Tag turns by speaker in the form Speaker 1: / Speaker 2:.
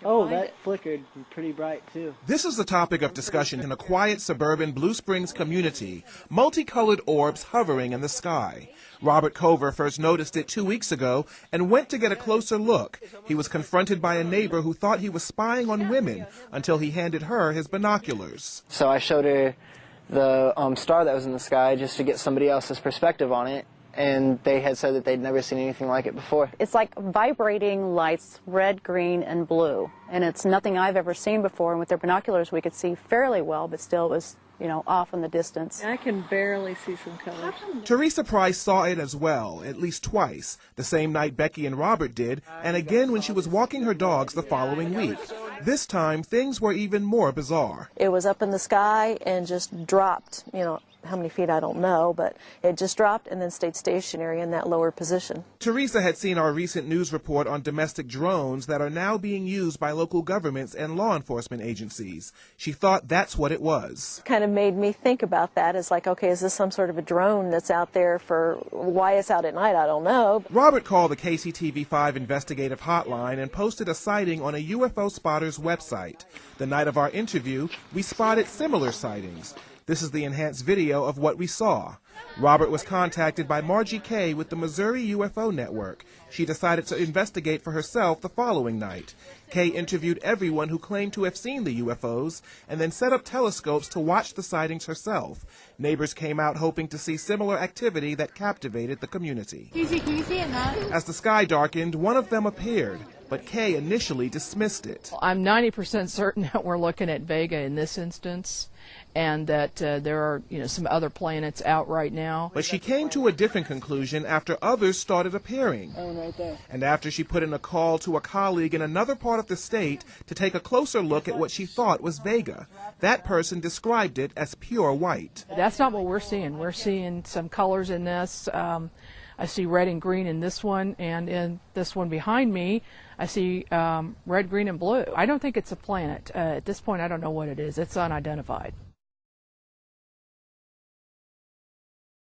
Speaker 1: Oh, that flickered pretty bright, too.
Speaker 2: This is the topic of discussion in a quiet suburban Blue Springs community, multicolored orbs hovering in the sky. Robert Cover first noticed it 2 weeks ago and went to get a closer look. He was confronted by a neighbor who thought he was spying on women until he handed her his binoculars.
Speaker 3: So I showed her the star that was in the sky just to get somebody else's perspective on it. And they had said that they'd never seen anything like it before.
Speaker 4: It's like vibrating lights, red, green, and blue. And it's nothing I've ever seen before. And with their binoculars, we could see fairly well, but still it was, off in the distance.
Speaker 5: I can barely see some colors.
Speaker 2: Teresa Price saw it as well, at least twice, the same night Becky and Robert did, and again when she was walking her dogs the following week. This time, things were even more bizarre.
Speaker 6: It was up in the sky and just dropped, how many feet I don't know, but it just dropped and then stayed stationary in that lower position.
Speaker 2: Teresa had seen our recent news report on domestic drones that are now being used by local governments and law enforcement agencies. She thought that's what it was.
Speaker 6: Kind of made me think about that. It's like, okay, is this some sort of a drone that's out there for why it's out at night? I don't know.
Speaker 2: Robert called the KCTV5 investigative hotline and posted a sighting on a UFO spotter's website. The night of our interview, we spotted similar sightings. This is the enhanced video of what we saw. Robert was contacted by Margie Kay with the Missouri UFO Network. She decided to investigate for herself the following night. Kay interviewed everyone who claimed to have seen the UFOs and then set up telescopes to watch the sightings herself. Neighbors came out hoping to see similar activity that captivated the community.
Speaker 5: Can you see it now?
Speaker 2: As the sky darkened, one of them appeared, but Kay initially dismissed it.
Speaker 7: I'm 90% certain that we're looking at Vega in this instance, and that there are, some other planets out right now.
Speaker 2: But she came to a different conclusion after others started appearing.
Speaker 1: Oh, right there.
Speaker 2: And after she put in a call to a colleague in another part of the state to take a closer look at what she thought was Vega. That person described it as pure white.
Speaker 7: That's not what we're seeing. We're seeing some colors in this. I see red and green in this one, and in this one behind me, I see red, green, and blue. I don't think it's a planet. At this point, I don't know what it is. It's unidentified.